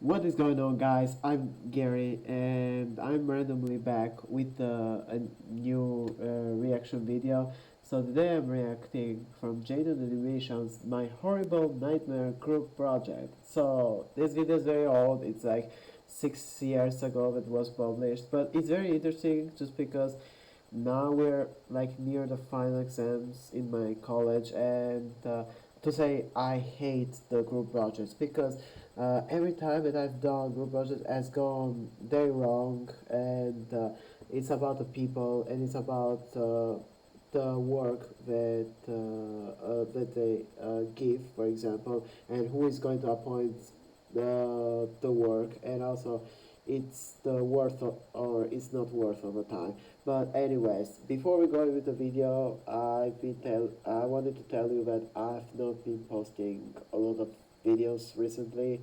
What is going on, guys? I'm Gary, and I'm randomly back with a new reaction video. So today I'm reacting from Jaiden Animation's My Horrible Nightmare Group Project. So this video is very old. It's like 6 years ago that it was published, but it's very interesting just because now we're like near the final exams in my college, and to say I hate the group projects because every time that I've done group project has gone very wrong, and it's about the people and it's about the work that they give, for example, and who is going to appoint the work, and also it's the worth of, or it's not worth of the time. But anyways, before we go with the video, I wanted to tell you that I've not been posting a lot of videos recently,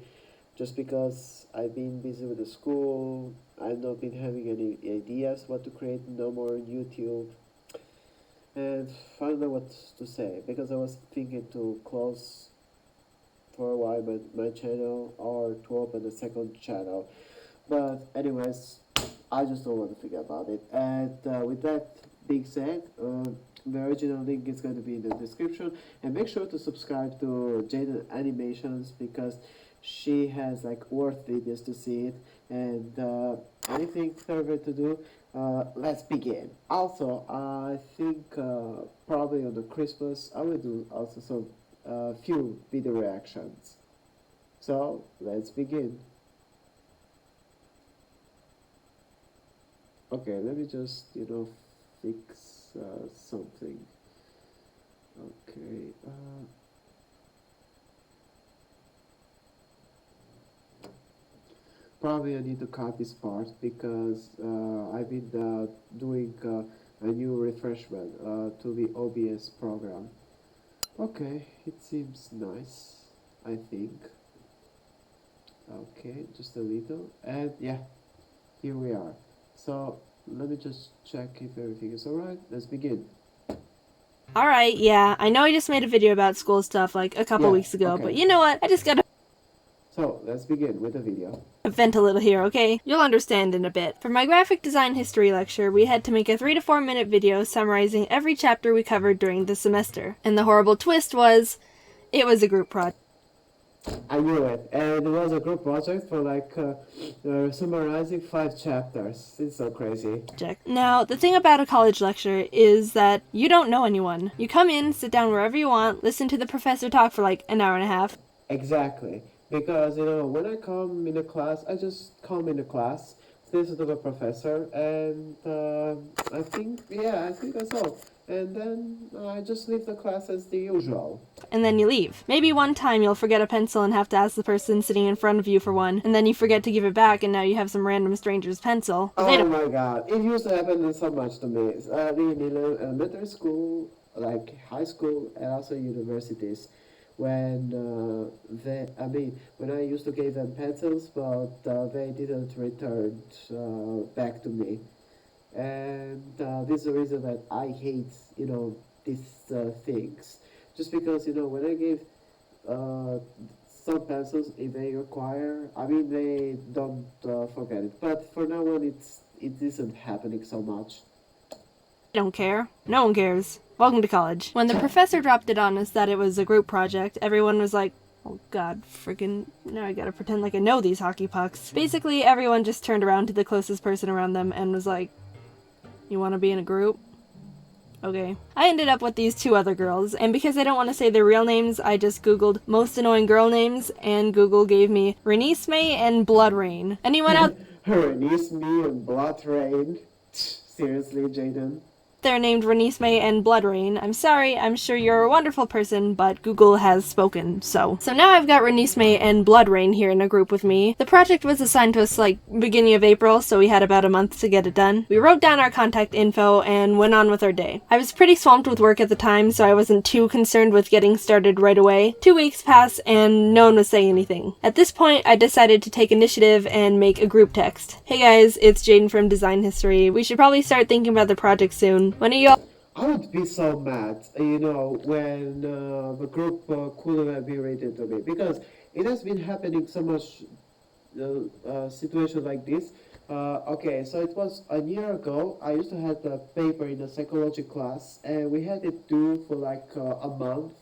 just because I've been busy with the school. I've not been having any ideas what to create no more on YouTube, and I don't know what to say because I was thinking to close for a while my channel or to open a second channel. But anyways, I just don't want to think about it. And with that being said, the original link is going to be in the description, and make sure to subscribe to Jaiden Animations because she has like worth videos to see it. And anything further to do, let's begin. Also, I think probably on the Christmas I will do also some few video reactions. So let's begin. Okay, let me just, fix something. Okay, probably I need to cut this part because I've been doing a new refreshment to the OBS program. Okay, it seems nice, I think. Okay, just a little, and yeah, here we are. So let me just check if everything is alright. Let's begin. Alright, yeah, I know I just made a video about school stuff like a couple weeks ago, okay. but you know what? I just gotta So let's begin with the video. vent a little here, okay? You'll understand in a bit. For my graphic design history lecture, we had to make a 3 to 4 minute video summarizing every chapter we covered during the semester. And the horrible twist was, it was a group project. I knew it, and it was a group project for like summarizing 5 chapters. It's so crazy. Now, the thing about a college lecture is that you don't know anyone. You come in, sit down wherever you want, listen to the professor talk for like an hour and a half. Exactly, because when I come in a class, I just come in a class, listen to the professor, and I think that's all. And then I just leave the class as the usual. And then you leave. Maybe one time you'll forget a pencil and have to ask the person sitting in front of you for one, and then you forget to give it back and now you have some random stranger's pencil. Oh my god, it used to happen so much to me. In elementary school, like high school, and also universities, when when I used to give them pencils, but they didn't return back to me. And this is the reason that I hate, these things. Just because, when I give uh, some pencils, if they require, they don't forget it. But for now on, it isn't happening so much. I don't care. No one cares. Welcome to college. When the professor dropped it on us that it was a group project, everyone was like, oh god, friggin', now I gotta pretend like I know these hockey pucks. Basically, everyone just turned around to the closest person around them and was like, you wanna be in a group? Okay. I ended up with these 2 other girls, and because I don't want to say their real names, I just googled most annoying girl names, and Google gave me Renisme and Blood Rain. Anyone out Renisme and Blood Rain? Seriously, Jaiden? there named Renisme and Blood Rain, I'm sorry, I'm sure you're a wonderful person, but Google has spoken, so. So now I've got Renisme and Blood Rain here in a group with me. The project was assigned to us like beginning of April, so we had about a month to get it done. We wrote down our contact info and went on with our day. I was pretty swamped with work at the time, so I wasn't too concerned with getting started right away. 2 weeks passed and no one was saying anything. At this point, I decided to take initiative and make a group text. Hey guys, it's Jaiden from Design History. We should probably start thinking about the project soon. When are you all? I would be so mad, when the group couldn't be rated to me, because it has been happening so much situation like this. Okay, so it was a year ago. I used to have a paper in a psychology class, and we had it due for like a month,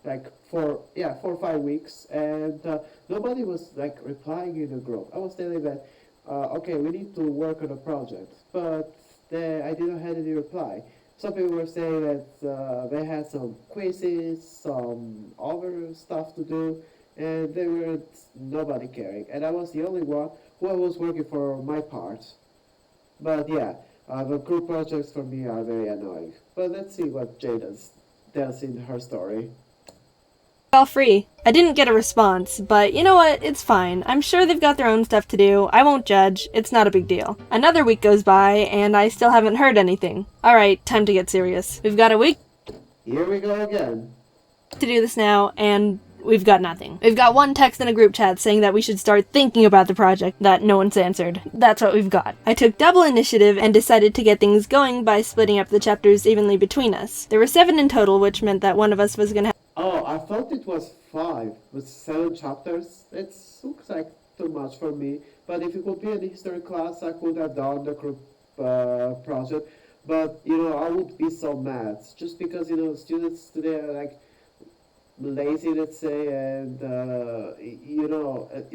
like for 4 or 5 weeks, and nobody was like replying in the group. I was telling that, okay, we need to work on a project, but I didn't have any reply. Some people were saying that they had some quizzes, some other stuff to do, and they weren't nobody caring. And I was the only one who was working for my part. But yeah, the group projects for me are very annoying. But let's see what Jaiden tells in her story. All free. I didn't get a response, but you know what? It's fine. I'm sure they've got their own stuff to do. I won't judge. It's not a big deal. Another week goes by, and I still haven't heard anything. Alright, time to get serious. We've got a week Here we go again. to do this now, and we've got nothing. We've got one text in a group chat saying that we should start thinking about the project that no one's answered. That's what we've got. I took double initiative and decided to get things going by splitting up the chapters evenly between us. There were 7 in total, which meant that one of us was gonna have Oh, I thought it was 5 with 7 chapters. It looks like too much for me. But if it could be an history class, I could have done the group project. But I would be so mad just because students today are like lazy, let's say, and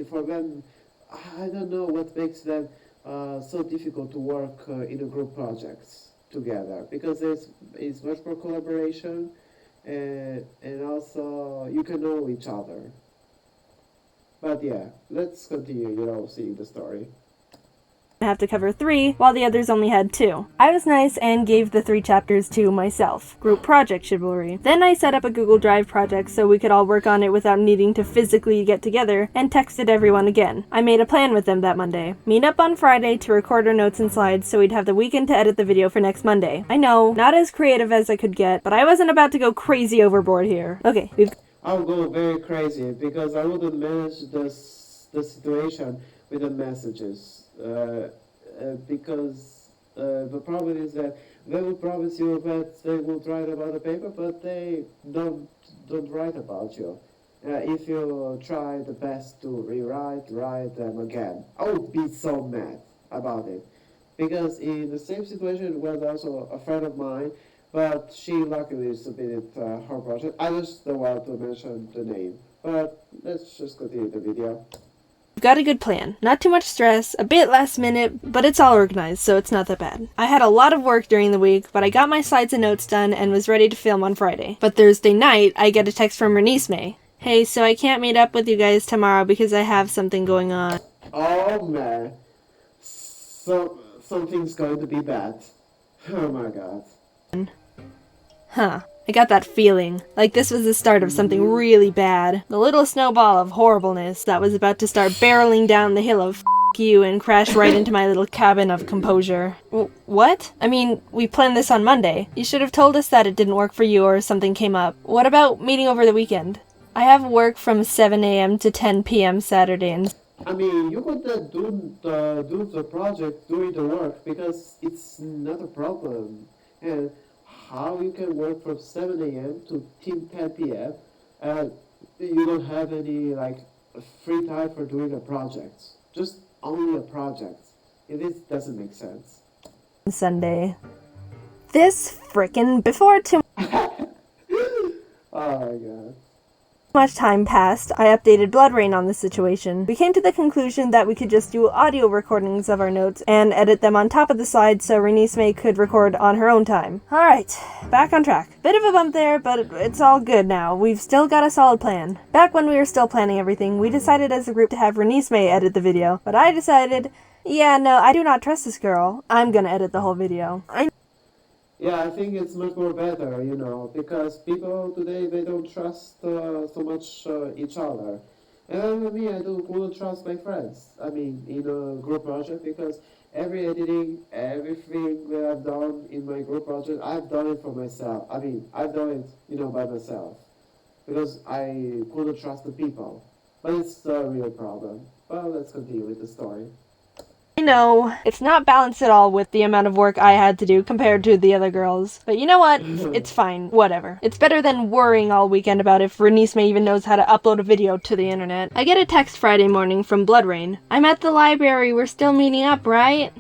for them, I don't know what makes them so difficult to work in a group projects together because it's much more collaboration, and also you can know each other. But yeah, let's continue, seeing the story. have to cover 3, while the others only had 2. I was nice and gave the 3 chapters to myself. Group project chivalry. Then I set up a Google Drive project so we could all work on it without needing to physically get together, and texted everyone again. I made a plan with them that Monday. Meet up on Friday to record our notes and slides so we'd have the weekend to edit the video for next Monday. I know, not as creative as I could get, but I wasn't about to go crazy overboard here. Okay, I'll go very crazy because I wouldn't manage the situation with the messages. Because the problem is that they will promise you that they will write about the paper, but they don't write about you. If you try the best to write them again. I would be so mad about it. Because in the same situation was also a friend of mine, but she luckily submitted her project. I just don't want to mention the name, but let's just continue the video. We've got a good plan. Not too much stress, a bit last minute, but it's all organized, so it's not that bad. I had a lot of work during the week, but I got my slides and notes done and was ready to film on Friday. But Thursday night, I get a text from May. Hey, so I can't meet up with you guys tomorrow because I have something going on. Oh man, so something's going to be bad. Oh my god. Huh. I got that feeling. Like this was the start of something really bad. The little snowball of horribleness that was about to start barreling down the hill of you and crash right into my little cabin of composure. What? I mean, we planned this on Monday. You should have told us that it didn't work for you or something came up. What about meeting over the weekend? I have work from 7 a.m. to 10 p.m. Saturday and I mean, you could do the project during the work because it's not a problem. And how you can work from 7 a.m. to 10 p.m. and you don't have any like free time for doing a project. Just only a project. This doesn't make sense. Sunday. This frickin' before too Oh my god. much time passed, I updated BloodRain on the situation. We came to the conclusion that we could just do audio recordings of our notes and edit them on top of the slides so Renesmee could record on her own time. Alright, back on track. Bit of a bump there, but it's all good now. We've still got a solid plan. Back when we were still planning everything, we decided as a group to have Renesmee edit the video, but I decided, yeah, no, I do not trust this girl. I'm gonna edit the whole video. Yeah, I think it's much more better, because people today, they don't trust so much each other. And for me, I wouldn't trust my friends. I mean, in a group project, because every editing, everything that I've done in my group project, I've done it for myself. I mean, I've done it, by myself. Because I couldn't trust the people. But it's a real problem. Well, let's continue with the story. I know it's not balanced at all with the amount of work I had to do compared to the other girls. But you know what? It's fine. Whatever. It's better than worrying all weekend about if Renice May even knows how to upload a video to the internet. I get a text Friday morning from Bloodrain. I'm at the library. We're still meeting up, right?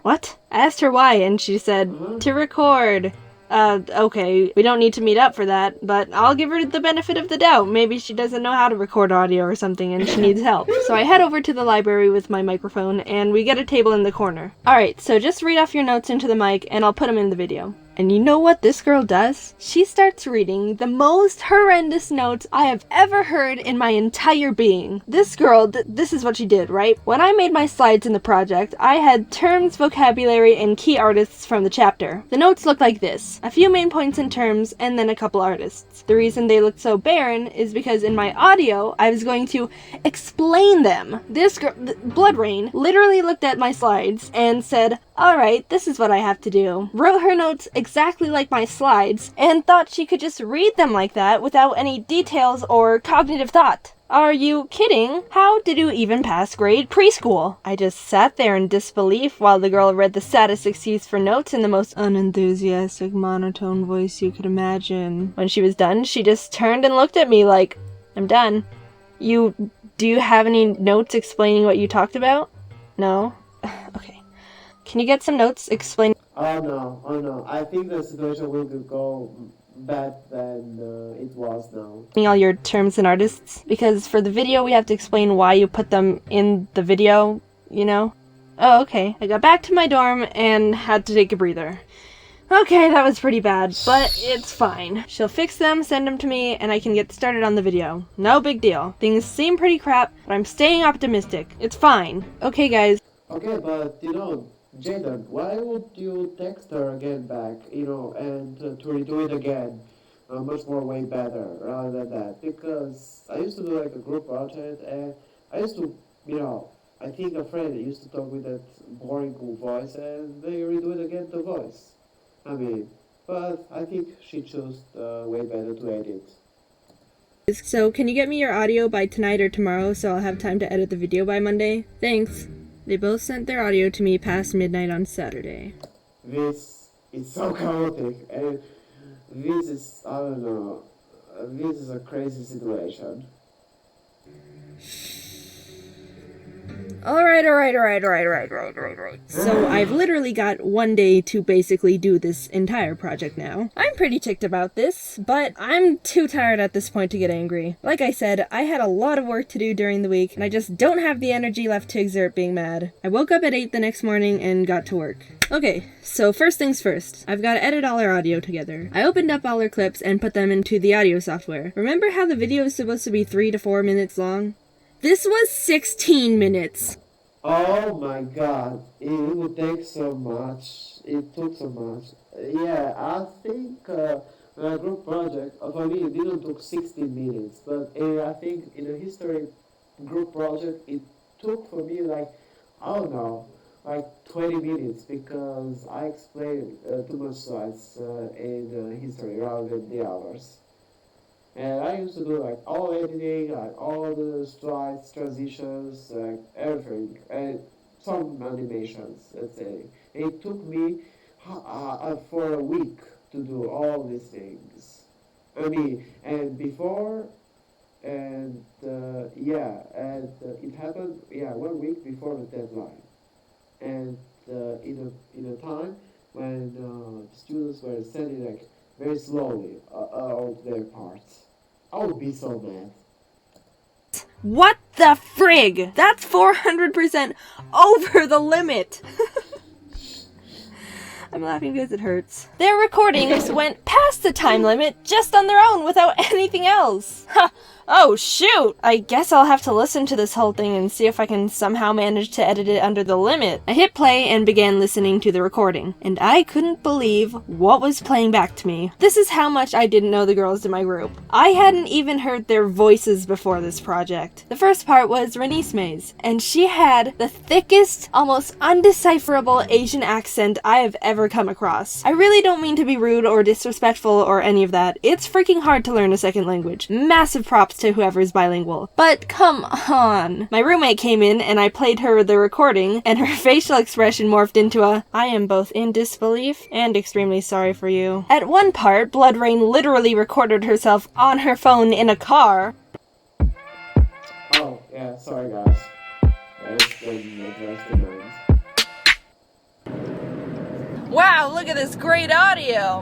What? I asked her why, and she said, to record. Okay, we don't need to meet up for that, but I'll give her the benefit of the doubt. Maybe she doesn't know how to record audio or something and she needs help. So I head over to the library with my microphone, and we get a table in the corner. Alright, so just read off your notes into the mic, and I'll put them in the video. And you know what this girl does? She starts reading the most horrendous notes I have ever heard in my entire being. This girl, this is what she did, right? When I made my slides in the project, I had terms, vocabulary, and key artists from the chapter. The notes look like this. A few main points in terms, and then a couple artists. The reason they looked so barren is because in my audio, I was going to explain them. This girl, Bloodrain, literally looked at my slides and said, alright, this is what I have to do. Wrote her notes exactly like my slides, and thought she could just read them like that without any details or cognitive thought. Are you kidding? How did you even pass grade preschool? I just sat there in disbelief while the girl read the saddest excuse for notes in the most unenthusiastic monotone voice you could imagine. When she was done, she just turned and looked at me like, I'm done. Do you have any notes explaining what you talked about? No? Okay. Can you get some notes explaining? Oh no. I think the situation will go bad than it was now. All your terms and artists? Because for the video, we have to explain why you put them in the video, you know? Oh, okay. I got back to my dorm and had to take a breather. Okay, that was pretty bad, but it's fine. She'll fix them, send them to me, and I can get started on the video. No big deal. Things seem pretty crap, but I'm staying optimistic. It's fine. Okay, guys. Okay, but Jaiden, why would you text her again back, and to redo it again? Much more way better rather than that. Because I used to do like a group project, and I used to, I think a friend used to talk with that boring voice, and they redo it again the voice. But I think she chose way better to edit. So, can you get me your audio by tonight or tomorrow so I'll have time to edit the video by Monday? Thanks. They both sent their audio to me past midnight on Saturday. This is so chaotic, and this is, I don't know, this is a crazy situation. Alright. So I've literally got one day to basically do this entire project now. I'm pretty ticked about this, but I'm too tired at this point to get angry. Like I said, I had a lot of work to do during the week, and I just don't have the energy left to exert being mad. I woke up at 8 the next morning and got to work. Okay, so first things first. I've got to edit all our audio together. I opened up all our clips and put them into the audio software. Remember how the video is supposed to be 3 to 4 minutes long? This was 16 minutes. Oh my god, it would take so much. It took so much. Yeah, I think the group project, for me, it didn't took 16 minutes, but I think in a history group project, it took for me like 20 minutes, because I explained too much slides in history rather than the others. And I used to do like all editing, like all the slides, transitions, like everything, and some animations, let's say. It took me for a week to do all these things. And before, and it happened, 1 week before the deadline. And in a time when students were sending like very slowly all their parts. I would be so mad. What the frig? That's 400% over the limit. I'm laughing because it hurts. Their recordings went past the time limit just on their own without anything else. Ha! Oh, shoot! I guess I'll have to listen to this whole thing and see if I can somehow manage to edit it under the limit. I hit play and began listening to the recording, and I couldn't believe what was playing back to me. This is how much I didn't know the girls in my group. I hadn't even heard their voices before this project. The first part was Renice May's, and she had the thickest, almost undecipherable Asian accent I have ever come across. I really don't mean to be rude or disrespectful or any of that. It's freaking hard to learn a second language. Massive props to whoever's bilingual. But come on. My roommate came in and I played her the recording, and her facial expression morphed into a, I am both in disbelief and extremely sorry for you. At one part, Blood Rain literally recorded herself on her phone in a car. Oh, yeah, sorry guys. It's been addressed in Wow, look at this great audio!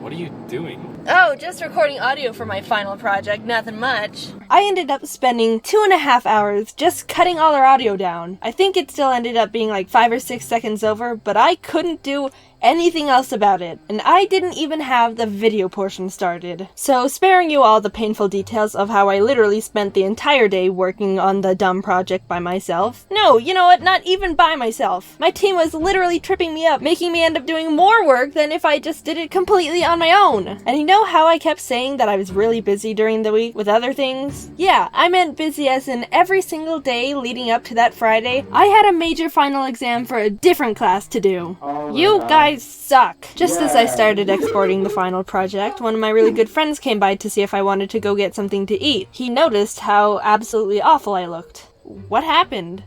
What are you doing? Oh, just recording audio for my final project, nothing much. I ended up spending 2.5 hours just cutting all our audio down. I think it still ended up being like 5 or 6 seconds over, but I couldn't do anything else about it, and I didn't even have the video portion started. So, sparing you all the painful details of how I literally spent the entire day working on the dumb project by myself. No, you know what? Not even by myself. My team was literally tripping me up, making me end up doing more work than if I just did it completely on my own. And you know how I kept saying that I was really busy during the week with other things? Yeah, I meant busy as in every single day leading up to that Friday, I had a major final exam for a different class to do. You guys suck. Just as I started exporting the final project, one of my really good friends came by to see if I wanted to go get something to eat. He noticed how absolutely awful I looked. What happened?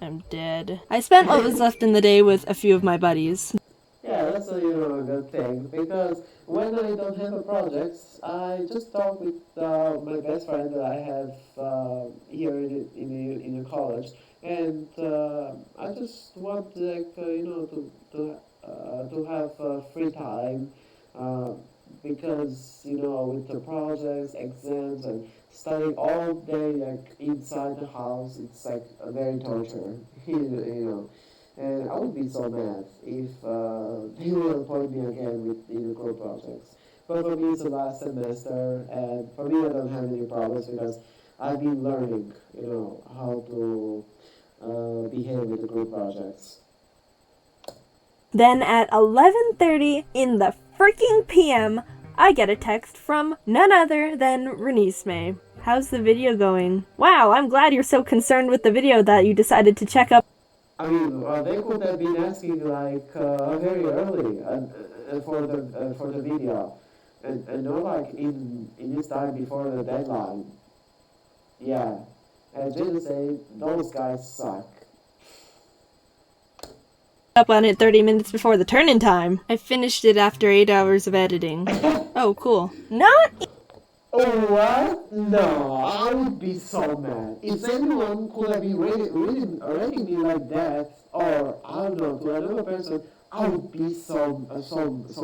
I'm dead. I spent what was left in the day with a few of my buddies. Yeah, that's a good thing, because when I don't have a project, I just talk with my best friend that I have here in the college, and I just want to have free time, because with the projects, exams, and studying all day inside the house, it's a very torture, And I would be so mad if they will appoint me again with group projects. But for me, it's the last semester, and for me, I don't have any problems because I've been learning, how to behave with the group projects. Then at 11:30 in the freaking PM, I get a text from none other than Renisme. How's the video going? Wow, I'm glad you're so concerned with the video that you decided to check up. I mean, they could have been asking very early for the video, and not in this time before the deadline. Yeah, and just say those guys suck. Up on it 30 minutes before the turn-in time. I finished it after 8 hours of editing. Oh, cool. Not. Oh, what? No, I would be so mad. If anyone could have been rating me like that, or I don't know, to another person, I would be so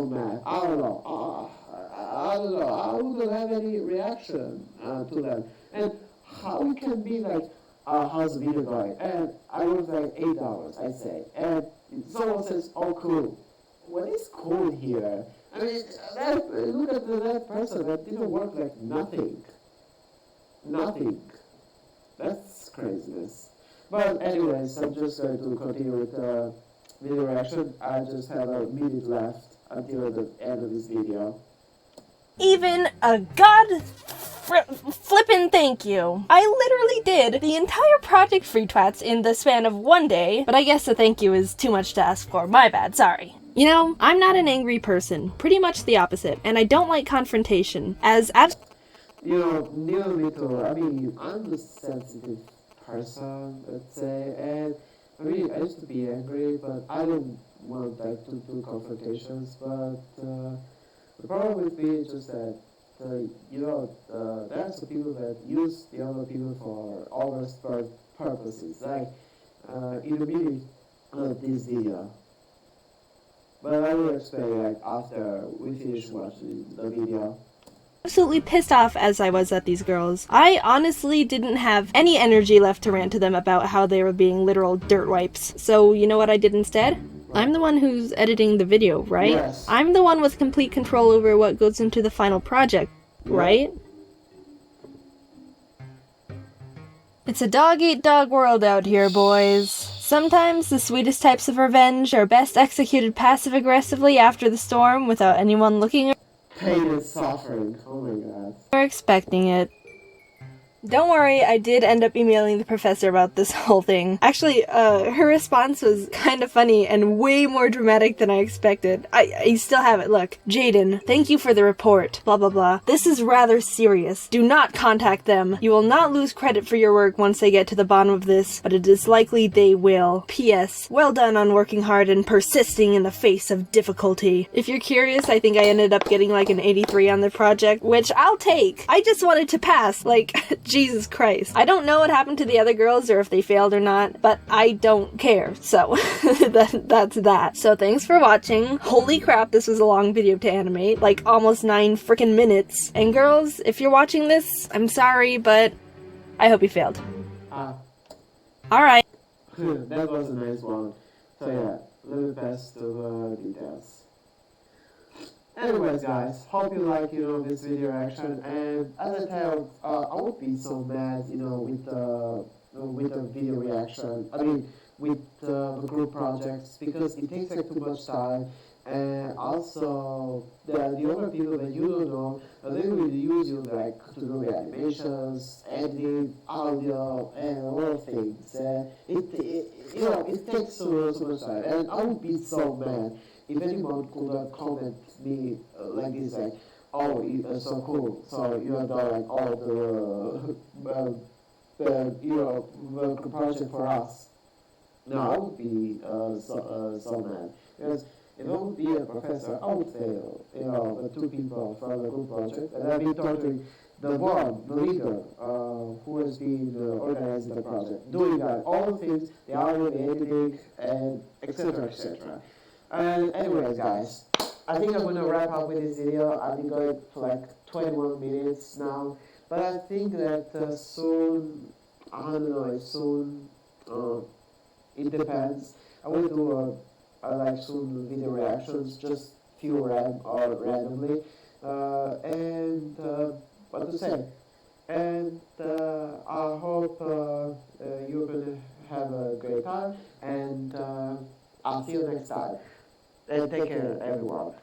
mad. I don't know. I don't know. I wouldn't have any reaction to that. And how it can be how's the video going? And I worked 8 hours, I say, and someone says, oh, cool. What is cool here? I mean, look at that person that didn't work nothing. Nothing. That's craziness. But anyways, I'm just going to continue with video reaction. I just have a minute left until the end of this video. Even a flippin' thank you. I literally did the entire Project Free Twats in the span of one day, but I guess a thank you is too much to ask for. My bad, sorry. You know, I'm not an angry person. Pretty much the opposite, and I don't like confrontation, neither me too. I mean, I'm a sensitive person, let's say, and I used to be angry, but I don't want to do confrontations, but the problem with me is just that, there are some people that use the other people for overspurred purposes, in the beginning of this video. But I will explain after we finish watching the video. Absolutely pissed off as I was at these girls. I honestly didn't have any energy left to rant to them about how they were being literal dirt wipes. So you know what I did instead? I'm the one who's editing the video, right? Yes. I'm the one with complete control over what goes into the final project, right? It's a dog-eat-dog world out here, boys. Sometimes the sweetest types of revenge are best executed passive-aggressively after the storm without anyone looking Pain and suffering, oh my god. or expecting it. Don't worry, I did end up emailing the professor about this whole thing. Actually, her response was kind of funny and way more dramatic than I expected. I still have it, look. Jaiden, thank you for the report. Blah blah blah. This is rather serious. Do not contact them. You will not lose credit for your work once they get to the bottom of this, but it is likely they will. P.S. Well done on working hard and persisting in the face of difficulty. If you're curious, I think I ended up getting like an 83 on the project, which I'll take. I just wanted to pass, like, Jesus Christ. I don't know what happened to the other girls or if they failed or not, but I don't care, so that's that. So thanks for watching. Holy crap, this was a long video to animate, like almost 9 freaking minutes. And girls, if you're watching this, I'm sorry, but I hope you failed. Alright. That was a nice one. So yeah, let me pass to the details. Anyways guys, hope you like, this video reaction, and as I tell, I would be so mad, with the video reaction, with the group projects, because it takes like too much time, and also the other people that you don't know, they will use you like to do the animations, editing, audio, and a lot of things, and it takes so much time, and I would be so mad if anyone could comment me like this, like, oh, you're so cool, so you have done like all the project for us. No, I would be so mad, because if I would be a professor, I would fail, the 2 people from the group project, and I've been talking the board, the leader, who has been organizing the project, doing all the things, the audio, the editing, and etc. etc. And anyways guys, I think I'm going to wrap up with this video. I've been going for like 21 minutes now, but I think that soon, I don't know, soon, it depends. I will do like soon video reactions, just few randomly, and what to say. And I hope you're going to have a great time, and I'll see you next time. And take care, everyone.